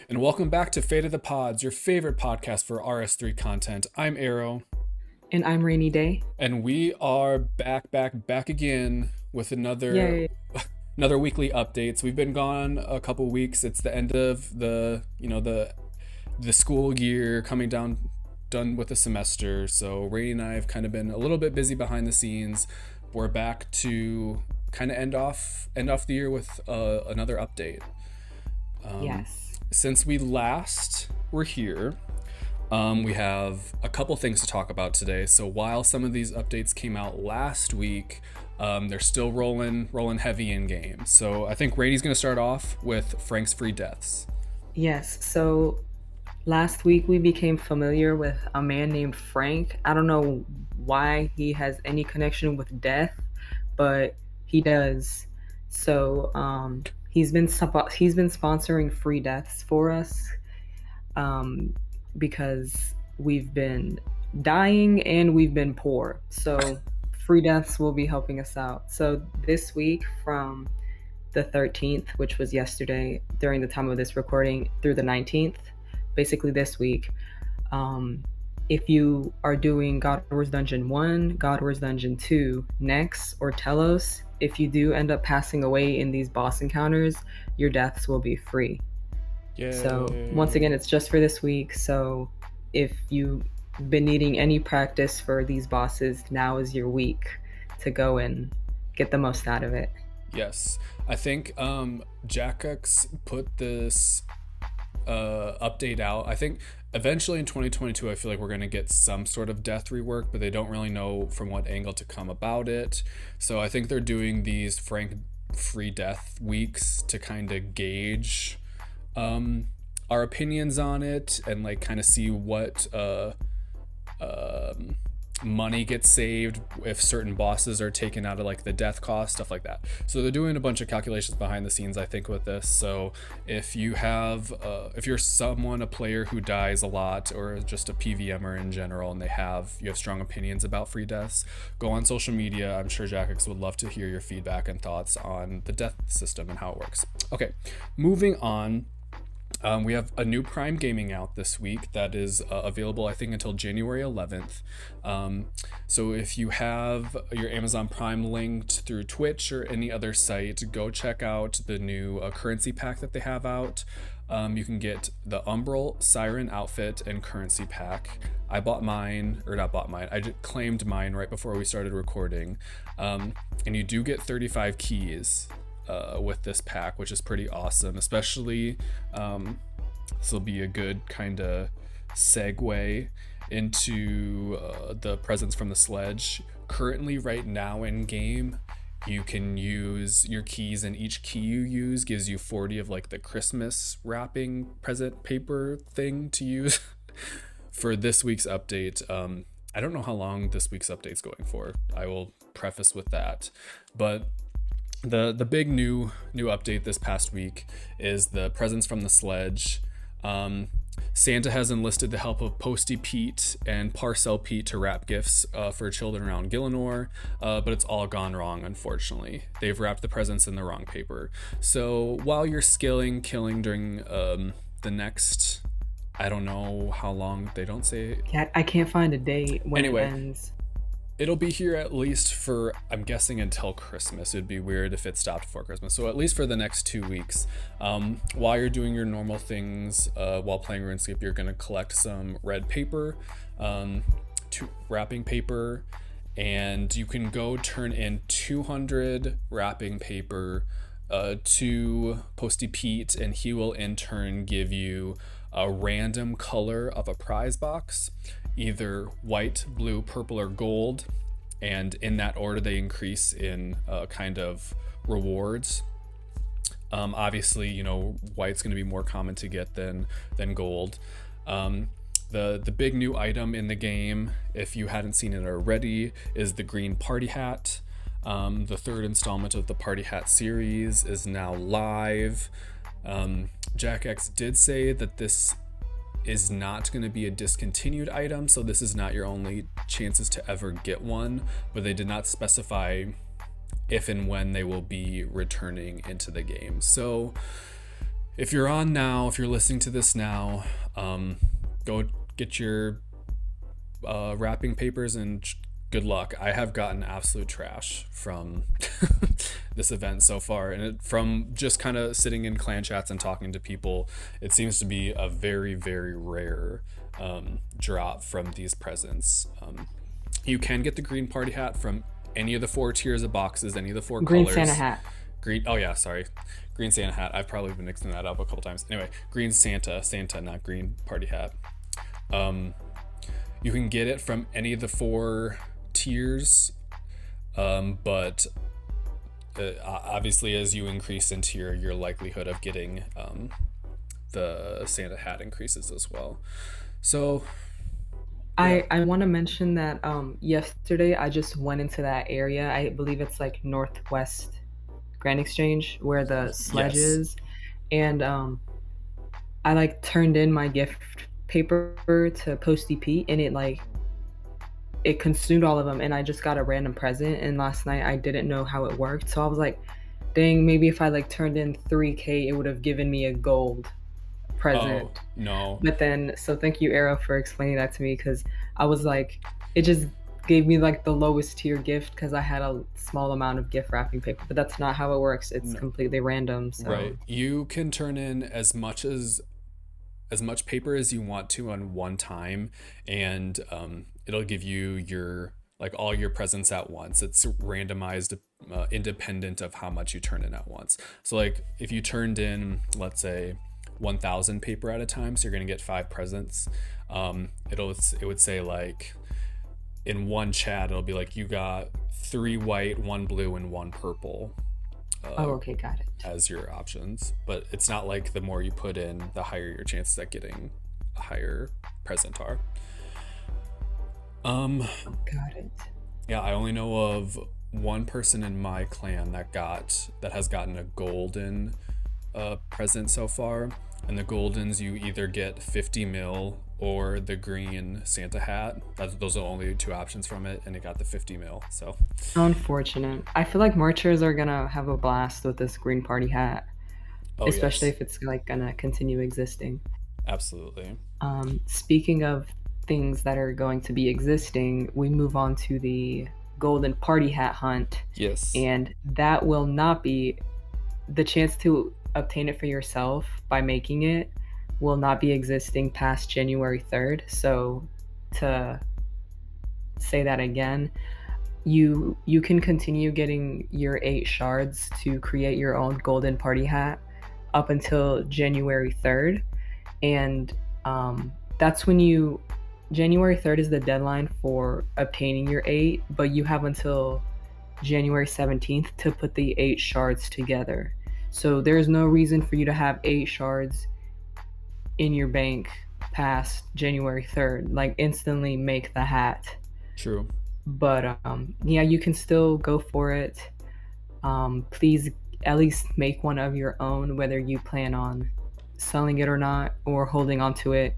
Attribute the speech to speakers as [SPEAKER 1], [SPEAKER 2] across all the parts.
[SPEAKER 1] and welcome back to Fate of the Pods, your favorite podcast for RS3 content. I'm Aerro,
[SPEAKER 2] And I'm Rainyday.
[SPEAKER 1] and we are back again with another
[SPEAKER 2] Yay.
[SPEAKER 1] another weekly updates. We've been gone a couple weeks. It's the end of the school year, coming done with the semester. So Rainy and I have kind of been a little bit busy behind the scenes. We're back to kind of end off the year with another update.
[SPEAKER 2] Yes.
[SPEAKER 1] Since we last were here, we have a couple things to talk about today. So while some of these updates came out last week, they're still rolling heavy in game. So I think Rainy's going to start off with Frank's free deaths.
[SPEAKER 2] Yes. So last week we became familiar with a man named Frank. I don't know why he has any connection with death, but he does. So he's been sponsoring free deaths for us because we've been dying and we've been poor. So free deaths will be helping us out. So this week from the 13th, which was yesterday during the time of this recording, through the 19th, basically this week, if you are doing God Wars Dungeon 1, God Wars Dungeon 2, Nex, or Telos, if you do end up passing away in these boss encounters, your deaths will be free.
[SPEAKER 1] Yay.
[SPEAKER 2] So once again, it's just for this week. So if you've been needing any practice for these bosses, now is your week to go and get the most out of it.
[SPEAKER 1] Yes, I think Jackx put this update out. I think eventually in 2022, I feel like we're going to get some sort of death rework, but they don't really know from what angle to come about it. So I think they're doing these Frank free death weeks to kind of gauge our opinions on it and like kind of see what money gets saved if certain bosses are taken out of like the death cost, stuff like that. So they're doing a bunch of calculations behind the scenes, I think, with this. So if you have if you're a player who dies a lot, or just a PVMer in general, and you have strong opinions about free deaths, go on social media. I'm sure Jackx would love to hear your feedback and thoughts on the death system and how it works. Okay, moving on. We have a new Prime Gaming out this week that is available, I think, until January 11th. So if you have your Amazon Prime linked through Twitch or any other site, go check out the new currency pack that they have out. You can get the Umbral Siren outfit and currency pack. I claimed mine right before we started recording. And you do get 35 keys with this pack, which is pretty awesome. Especially this will be a good kind of segue into the presents from the Sledge. Currently, right now in game, you can use your keys, and each key you use gives you 40 of like the Christmas wrapping present paper thing to use for this week's update. I don't know how long this week's update's going for. I will preface with that, but the big new update this past week is the presents from the Sledge. Santa has enlisted the help of Posty Pete and Parcel Pete to wrap gifts for children around Gielinor, but it's all gone wrong, unfortunately. They've wrapped the presents in the wrong paper. So while you're killing during the next, I don't know how long, they don't say.
[SPEAKER 2] Yeah, I can't find a date when it ends.
[SPEAKER 1] It'll be here at least for, I'm guessing, until Christmas. It'd be weird if it stopped before Christmas. So at least for the next 2 weeks. While you're doing your normal things, while playing RuneScape, you're going to collect some red paper, wrapping paper, and you can go turn in 200 wrapping paper to Posty Pete, and he will in turn give you a random color of a prize box, either white, blue, purple, or gold, and in that order they increase in kind of rewards. Obviously, white's going to be more common to get than gold. The big new item in the game, if you hadn't seen it already, is the green Partyhat. The third installment of the Partyhat series is now live. Jackx did say that this is not going to be a discontinued item, so this is not your only chances to ever get one, but they did not specify if and when they will be returning into the game. So if you're on now, if you're listening to this now, go get your wrapping papers and good luck. I have gotten absolute trash from this event so far, and from just kind of sitting in clan chats and talking to people, it seems to be a very, very rare drop from these presents. You can get the green party hat from any of the 4 tiers of boxes, any of the 4
[SPEAKER 2] Green
[SPEAKER 1] colors.
[SPEAKER 2] Santa hat.
[SPEAKER 1] Green. Oh yeah, sorry. Green Santa hat. I've probably been mixing that up a couple times. Anyway, green Santa, not green party hat. You can get it from any of the 4 tiers, but obviously as you increase in tier, your likelihood of getting the Santa hat increases as well. So yeah.
[SPEAKER 2] I want to mention that yesterday I just went into that area. I believe it's like Northwest Grand Exchange where the Sledge
[SPEAKER 1] Yes.
[SPEAKER 2] is, and I like turned in my gift paper to Post DP, and it consumed all of them, and I just got a random present. And last night I didn't know how it worked, so I was like, dang, maybe if I like turned in 3K, it would have given me a gold present.
[SPEAKER 1] Oh no.
[SPEAKER 2] But then, so thank you, Aerro, for explaining that to me, because I was like, it just gave me like the lowest tier gift because I had a small amount of gift wrapping paper. But that's not how it works. It's completely random. So.
[SPEAKER 1] Right. You can turn in as much paper as you want to on one time, and it'll give you your like all your presents at once. It's randomized, independent of how much you turn in at once. So like if you turned in, let's say, 1,000 paper at a time, so you're gonna get 5 presents. It would say like in one chat, it'll be like you got 3 white, 1 blue, and 1 purple.
[SPEAKER 2] Oh, okay, got it.
[SPEAKER 1] As your options, but it's not like the more you put in, the higher your chances at getting a higher present are.
[SPEAKER 2] Got it.
[SPEAKER 1] Yeah, I only know of one person in my clan that has gotten a golden present so far, and the goldens you either get 50 mil or the green Santa hat. Those are the only 2 options from it, and it got the 50 mil. So
[SPEAKER 2] Unfortunate. I feel like marchers are gonna have a blast with this green party hat, especially
[SPEAKER 1] yes,
[SPEAKER 2] if it's like gonna continue existing.
[SPEAKER 1] absolutely.
[SPEAKER 2] Speaking of things that are going to be existing, we move on to the golden party hat hunt,
[SPEAKER 1] Yes.
[SPEAKER 2] and that will not be the chance to obtain it for yourself by making it will not be existing past January 3rd. So to say that again, you can continue getting your 8 shards to create your own golden party hat up until January 3rd, and that's when January 3rd is the deadline for obtaining your 8, but you have until January 17th to put the 8 shards together. So there's no reason for you to have 8 shards in your bank past January 3rd. Like instantly make the hat.
[SPEAKER 1] True.
[SPEAKER 2] But yeah, you can still go for it. Please at least make one of your own, whether you plan on selling it or not, or holding on to it.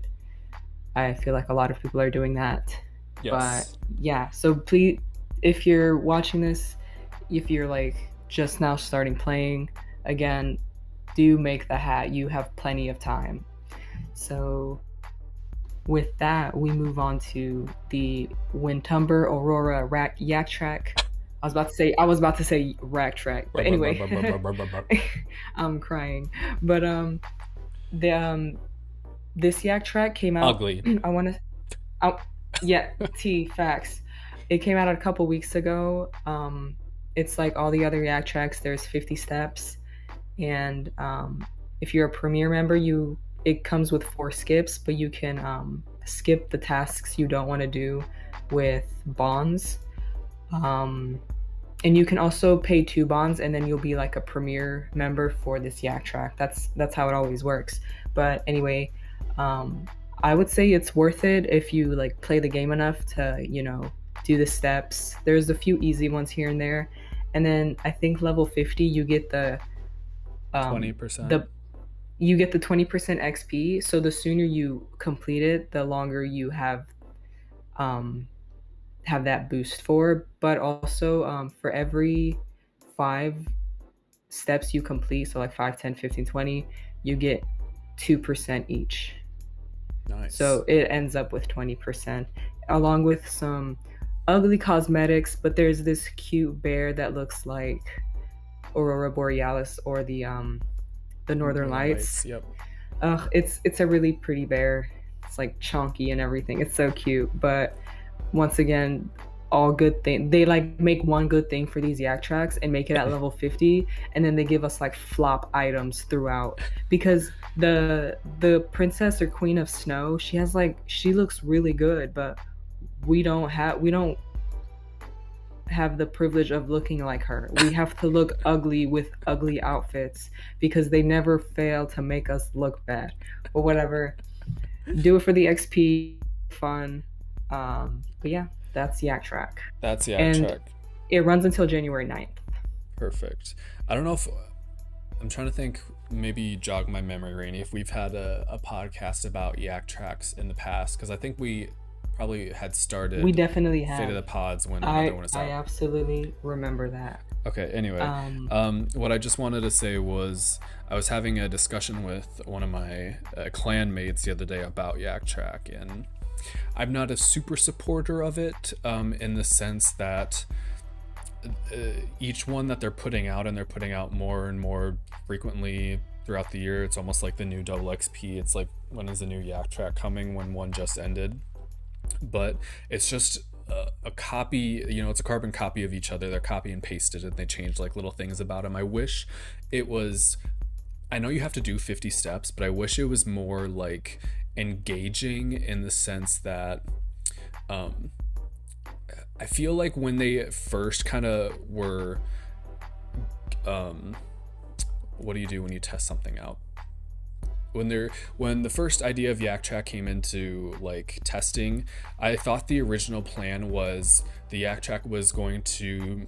[SPEAKER 2] I feel like a lot of people are doing that.
[SPEAKER 1] Yes.
[SPEAKER 2] But yeah, so please, if you're watching this, if you're like just now starting playing again, do make the hat. You have plenty of time. So with that, we move on to the Wintumber Yak Track. I was about to say Rack Track, but anyway, I'm crying. But this Yak Track came out.
[SPEAKER 1] Ugly.
[SPEAKER 2] Yeah, facts. It came out a couple weeks ago. It's like all the other Yak Tracks. There's 50 steps, and if you're a premier member, it comes with 4 skips, but you can skip the tasks you don't want to do with bonds. And you can also pay 2 bonds, and then you'll be like a premier member for this Yak Track. That's how it always works. But anyway, I would say it's worth it if you like play the game enough to do the steps. There's a few easy ones here and there, and then I think level 50 you get the
[SPEAKER 1] 20%.
[SPEAKER 2] You get the 20% XP. So the sooner you complete it, the longer you have that boost for. But also for every 5 steps you complete, so like 5, 10, 15, 20, you get 2% each.
[SPEAKER 1] Nice.
[SPEAKER 2] So it ends up with 20%, along with some ugly cosmetics. But there's this cute bear that looks like Aurora Borealis or the Northern
[SPEAKER 1] Northern Lights.
[SPEAKER 2] Lights.
[SPEAKER 1] Yep.
[SPEAKER 2] It's a really pretty bear. It's like chunky and everything. It's so cute. But once again, all good thing. They like make one good thing for these yak tracks and make it at level 50, and then they give us like flop items throughout. Because the princess or queen of snow, she looks really good, but we don't have the privilege of looking like her. We have to look ugly with ugly outfits because they never fail to make us look bad. But whatever, do it for the XP, fun. But yeah, that's Yak Track,
[SPEAKER 1] That's Yak
[SPEAKER 2] and
[SPEAKER 1] Track.
[SPEAKER 2] it runs until January 9th.
[SPEAKER 1] Perfect. I don't know if I'm trying to think, maybe jog my memory, Rainy, if we've had a podcast about Yak Tracks in the past, because I think we probably had
[SPEAKER 2] We
[SPEAKER 1] started
[SPEAKER 2] definitely
[SPEAKER 1] Fate of
[SPEAKER 2] have.
[SPEAKER 1] the Pods when another
[SPEAKER 2] I
[SPEAKER 1] one is
[SPEAKER 2] I
[SPEAKER 1] out.
[SPEAKER 2] absolutely remember that.
[SPEAKER 1] Okay, anyway,
[SPEAKER 2] Um,
[SPEAKER 1] what I just wanted to say was I was having a discussion with one of my clan mates the other day about Yak Track, and I'm not a super supporter of it in the sense that each one that they're putting out, and they're putting out more and more frequently throughout the year. It's almost like the new double XP. It's like, when is the new Yak Track coming when one just ended? But it's just a copy, it's a carbon copy of each other. They're copy and pasted, and they change like little things about them. I wish it was, I know you have to do 50 steps, but I wish it was more like engaging in the sense that um, I feel like when they first kind of were, um, what do you do when you test something out? When the first idea of Yak Track came into like testing, I thought the original plan was the Yak Track was going to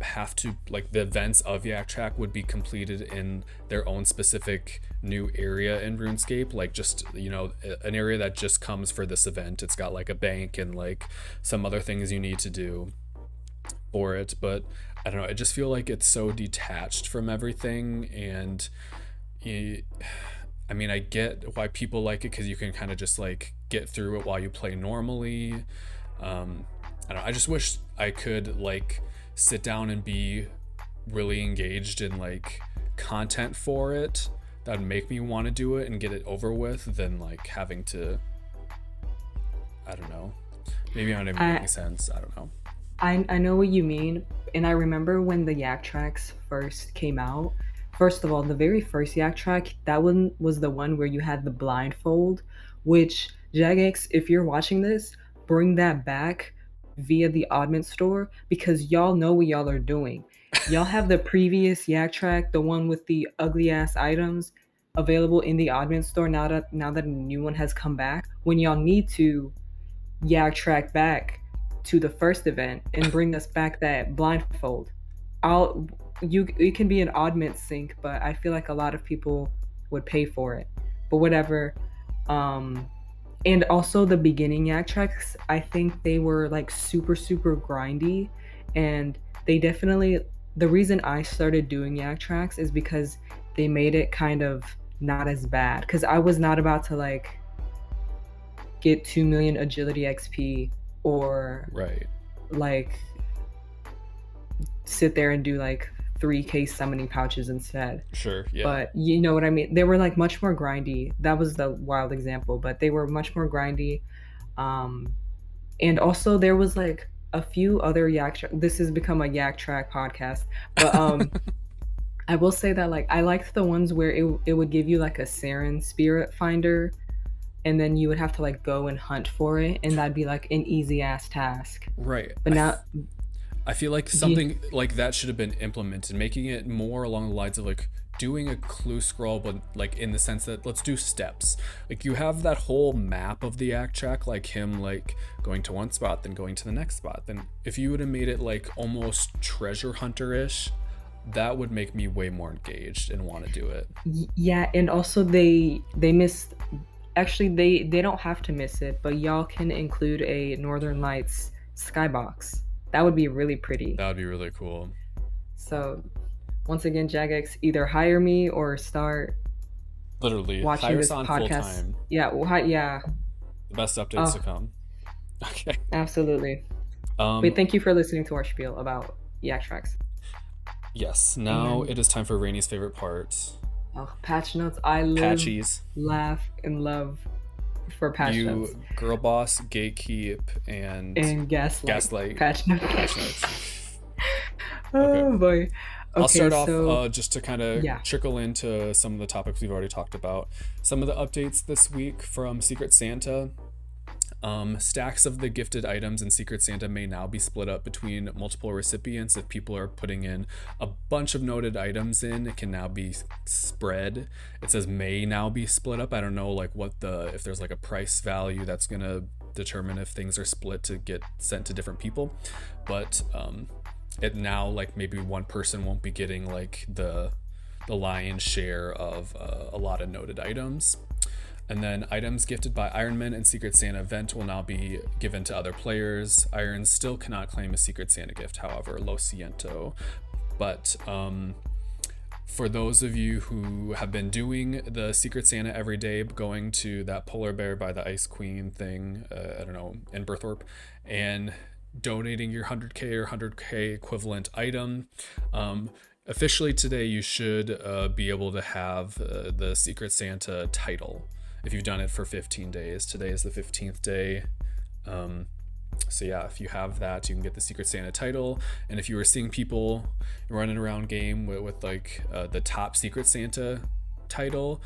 [SPEAKER 1] have to, like, the events of Yak Track would be completed in their own specific new area in RuneScape, like just an area that just comes for this event. It's got like a bank and like some other things you need to do for it, but I don't know. I just feel like it's so detached from everything, and I mean, I get why people like it because you can kind of just like get through it while you play normally. I don't know. I just wish I could like sit down and be really engaged in like content for it that would make me want to do it and get it over with than like having to. I don't know. Maybe I'm not even
[SPEAKER 2] I
[SPEAKER 1] making sense. I don't know.
[SPEAKER 2] I know what you mean, and I remember when the Yak Tracks first came out. First of all, the very first Yak Track, that one was the one where you had the blindfold, which Jagex, if you're watching this, bring that back via the Oddment store because y'all know what y'all are doing. Y'all have the previous Yak Track, the one with the ugly ass items available in the Oddment store now that a new one has come back. When y'all need to Yak Track back to the first event and bring us back that blindfold. I'll you it can be an oddment sync, but I feel like a lot of people would pay for it. But whatever. Um and also the beginning Yak Tracks, I think they were like super super grindy, and they definitely the reason I started doing Yak Tracks is because they made it kind of not as bad cuz I was not about to like get 2 million agility XP or
[SPEAKER 1] Right.
[SPEAKER 2] like sit there and do like 3K summoning pouches instead.
[SPEAKER 1] Sure. Yeah.
[SPEAKER 2] But you know what I mean? They were like much more grindy. That was the wild example, but they were much more grindy. Um, and also there was like a few other this has become a Yak Track podcast, but I will say that like I liked the ones where it would give you like a Saren spirit finder, and then you would have to like go and hunt for it, and that'd be like an easy ass task.
[SPEAKER 1] Right.
[SPEAKER 2] But now,
[SPEAKER 1] I feel like
[SPEAKER 2] do you,
[SPEAKER 1] something like that should have been implemented, making it more along the lines of like doing a clue scroll, but like in the sense that let's do steps. Like you have that whole map of the act track, like him like going to one spot, then going to the next spot. Then if you would have made it like almost treasure hunter-ish, that would make me way more engaged and want to do it.
[SPEAKER 2] yeah, and also they missed. Actually, they don't have to miss it, but y'all can include a Northern Lights skybox. That would be really pretty.
[SPEAKER 1] That would be really cool.
[SPEAKER 2] So once again, Jagex, either hire me or start
[SPEAKER 1] Literally,
[SPEAKER 2] watching
[SPEAKER 1] hire us
[SPEAKER 2] this
[SPEAKER 1] on full
[SPEAKER 2] podcast.
[SPEAKER 1] time.
[SPEAKER 2] Yeah, yeah.
[SPEAKER 1] The best updates to
[SPEAKER 2] Oh,
[SPEAKER 1] come. Okay.
[SPEAKER 2] absolutely. But
[SPEAKER 1] Um,
[SPEAKER 2] thank you for listening to our spiel about Yak Tracks.
[SPEAKER 1] yes, now
[SPEAKER 2] And
[SPEAKER 1] it is time for Rainy's favorite part.
[SPEAKER 2] oh, patch notes. I live,
[SPEAKER 1] Patchies.
[SPEAKER 2] laugh, and love for patch notes.
[SPEAKER 1] You girl boss, gatekeep, and
[SPEAKER 2] And gaslight
[SPEAKER 1] gaslight
[SPEAKER 2] patch notes.
[SPEAKER 1] patch notes. Okay.
[SPEAKER 2] Oh boy.
[SPEAKER 1] I'll
[SPEAKER 2] Okay,
[SPEAKER 1] start off
[SPEAKER 2] so
[SPEAKER 1] just to kind of
[SPEAKER 2] yeah.
[SPEAKER 1] trickle into some of the topics we've already talked about. Some of the updates this week from Secret Santa. Stacks of the gifted items in Secret Santa may now be split up between multiple recipients. If people are putting in a bunch of noted items in, it can now be spread. It says may now be split up. I don't know like if there's like a price value that's gonna determine if things are split to get sent to different people. But it now like maybe one person won't be getting like the lion's share of a lot of noted items. And then items gifted by Ironman and Secret Santa event will now be given to other players. Irons still cannot claim a Secret Santa gift, however, lo siento. But for those of you who have been doing the Secret Santa every day, going to that polar bear by the Ice Queen thing, I don't know, in Berthorpe, and donating your 100k or 100k equivalent item, officially today you should be able to have the Secret Santa title if you've done it for 15 days. Today is the 15th day. So yeah, if you have that, you can get the Secret Santa title. And if you were seeing people running around game with like the top Secret Santa title,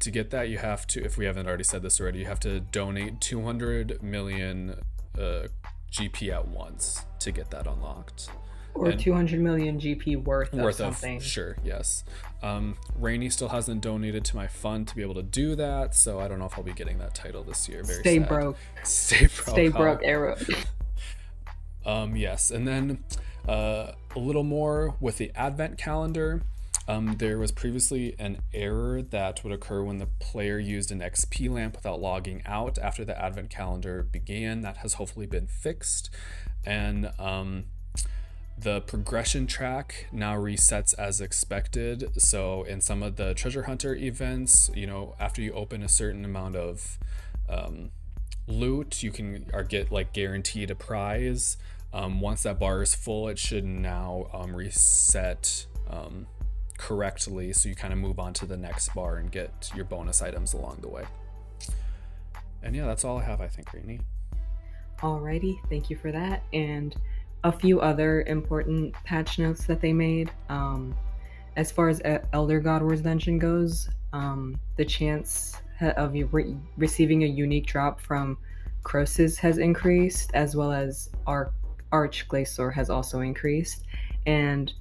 [SPEAKER 1] to get that you have to, if we haven't already said this already, you have to donate 200 million GP at once to get that unlocked.
[SPEAKER 2] Or 200 million GP worth of something.
[SPEAKER 1] Sure, yes. Rainy still hasn't donated to my fund to be able to do that, so I don't know if I'll be getting that title this year. Very
[SPEAKER 2] Stay
[SPEAKER 1] sad.
[SPEAKER 2] broke.
[SPEAKER 1] Stay broke.
[SPEAKER 2] Stay broke, Aerro.
[SPEAKER 1] Yes, and then a little more with the advent calendar. There was previously an error that would occur when the player used an XP lamp without logging out after the advent calendar began. That has hopefully been fixed. And the progression track now resets as expected. So in some of the treasure hunter events, after you open a certain amount of loot, you can get like guaranteed a prize. Once that bar is full, it should now reset correctly, so you kind of move on to the next bar and get your bonus items along the way. And yeah, that's all I have, I think, Rainy.
[SPEAKER 2] Alrighty, thank you for that. And a few other important patch notes that they made. As far as Elder God Wars Dungeon goes, the chance of you receiving a unique drop from Croesus has increased, as well as Arch Glacier has also increased. And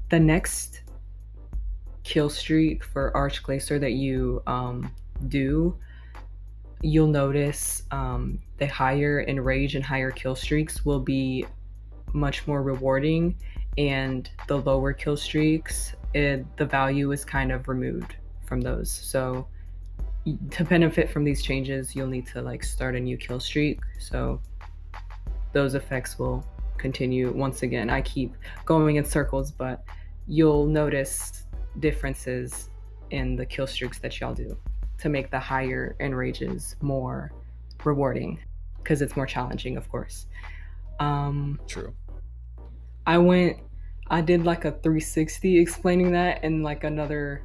[SPEAKER 2] the next kill streak for Arch Glacier that you do, you'll notice the higher in rage and higher kill streaks will be much more rewarding, and the lower kill streaks, the value is kind of removed from those. So to benefit from these changes, you'll need to like start a new kill streak. So those effects will continue. Once again, I keep going in circles, but you'll notice differences in the kill streaks that y'all do to make the higher in rages more rewarding, because it's more challenging, of course.
[SPEAKER 1] True.
[SPEAKER 2] I did like a 360 explaining that, and like another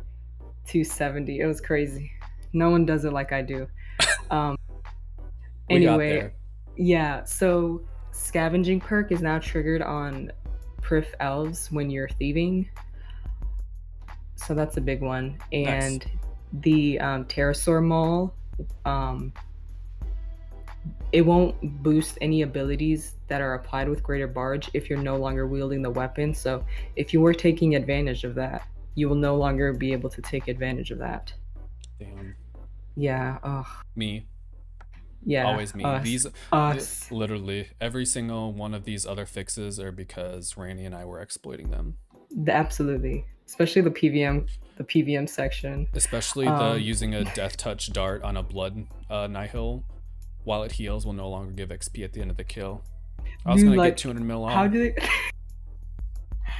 [SPEAKER 2] 270. It was crazy. No one does it like I do. Anyway, yeah, so scavenging perk is now triggered on Prif elves when you're thieving. So that's a big one. And nice. The Pterosaur Maul, it won't boost any abilities that are applied with Greater Barge if you're no longer wielding the weapon. So if you were taking advantage of that, you will no longer be able to take advantage of that.
[SPEAKER 1] Damn.
[SPEAKER 2] Yeah. Ugh.
[SPEAKER 1] Me.
[SPEAKER 2] Yeah.
[SPEAKER 1] Always me.
[SPEAKER 2] Us.
[SPEAKER 1] Literally every single one of these other fixes are because Randy and I were exploiting them.
[SPEAKER 2] Absolutely. Especially the PVM section.
[SPEAKER 1] Especially the using a death touch dart on a blood nihil while it heals will no longer give XP at the end of the kill. I was gonna get 200 mil on.
[SPEAKER 2] How do they?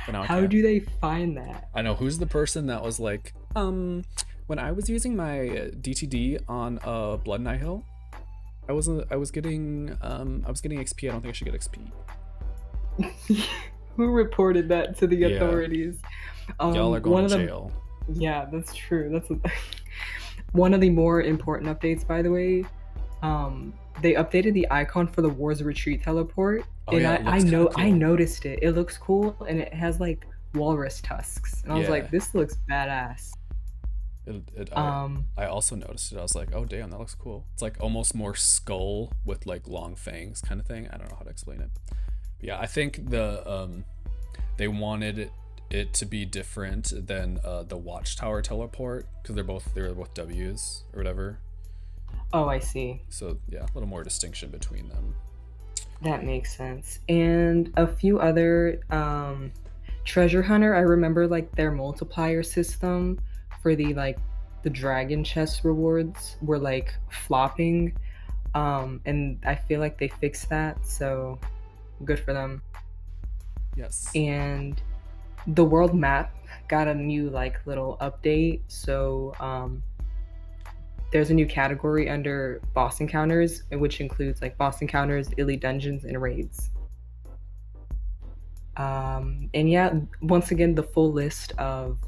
[SPEAKER 2] How do they find that?
[SPEAKER 1] I know. Who's the person that was like, Um, when I was using my DTD on Blood Nihil, I was getting XP. I don't think I should get XP.
[SPEAKER 2] Who reported that to the
[SPEAKER 1] Yeah,
[SPEAKER 2] authorities?
[SPEAKER 1] y'all are
[SPEAKER 2] One
[SPEAKER 1] going
[SPEAKER 2] of
[SPEAKER 1] to
[SPEAKER 2] the
[SPEAKER 1] jail.
[SPEAKER 2] Yeah, that's true. That's one of the more important updates, by the way. They updated the icon for the War's Retreat teleport,
[SPEAKER 1] Oh
[SPEAKER 2] and
[SPEAKER 1] yeah, it looks kind of
[SPEAKER 2] I
[SPEAKER 1] cool.
[SPEAKER 2] noticed it. It looks cool, and it has like walrus tusks, and I was
[SPEAKER 1] Yeah,
[SPEAKER 2] like, this looks badass.
[SPEAKER 1] it
[SPEAKER 2] Um,
[SPEAKER 1] I also noticed it. I was like, oh damn, that looks cool. It's like almost more skull with like long fangs kind of thing. I don't know how to explain it. But yeah, I think they wanted it to be different than the Watchtower teleport because they're both W's or whatever.
[SPEAKER 2] oh, I see.
[SPEAKER 1] So yeah, a little more distinction between them.
[SPEAKER 2] That makes sense. And a few other Treasure Hunter, I remember like their multiplier system for the dragon chest rewards were like flopping. And I feel like they fixed that, so good for them.
[SPEAKER 1] Yes.
[SPEAKER 2] And the world map got a new like little update, so there's a new category under boss encounters, which includes like boss encounters, elite dungeons, and raids. And yeah, once again, the full list of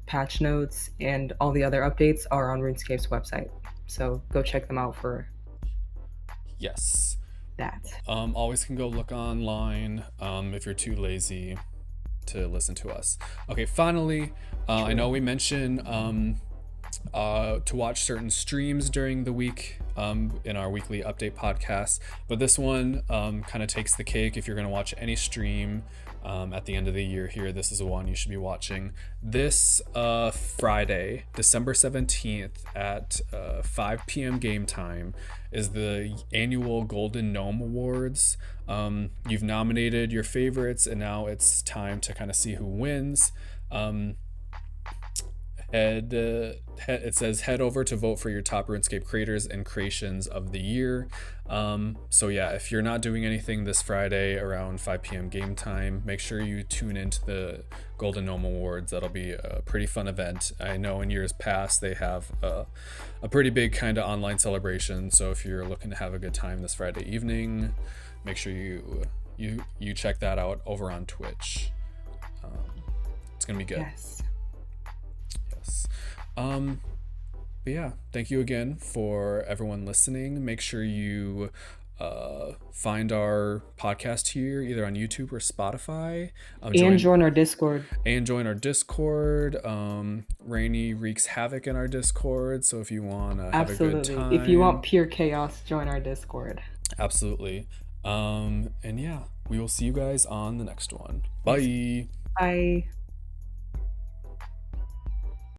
[SPEAKER 2] patch notes and all the other updates are on RuneScape's website. So go check them out for
[SPEAKER 1] Yes.
[SPEAKER 2] that.
[SPEAKER 1] Always can go look online if you're too lazy to listen to us. Okay, finally, I know we mentioned to watch certain streams during the week in our weekly update podcast, but this one kind of takes the cake. If you're going to watch any stream at the end of the year here, this is the one you should be watching. This Friday, December 17th at 5 p.m. game time is the annual Golden Gnome Awards. You've nominated your favorites, and now it's time to kind of see who wins. It says head over to vote for your top RuneScape creators and creations of the year. So yeah, if you're not doing anything this Friday around 5 p.m. game time, make sure you tune into the Golden Gnome Awards. That'll be a pretty fun event. I know in years past they have a pretty big kind of online celebration. So if you're looking to have a good time this Friday evening, make sure you check that out over on Twitch. It's gonna be good.
[SPEAKER 2] Yes.
[SPEAKER 1] Yes. But yeah, thank you again for everyone listening. Make sure you find our podcast here either on YouTube or Spotify.
[SPEAKER 2] And join our Discord.
[SPEAKER 1] And join our Discord. Rainy wreaks havoc in our Discord, so if you want to have a good time,
[SPEAKER 2] if you want pure chaos, join our Discord.
[SPEAKER 1] Absolutely. And yeah, we will see you guys on the next one. Bye.
[SPEAKER 2] Bye.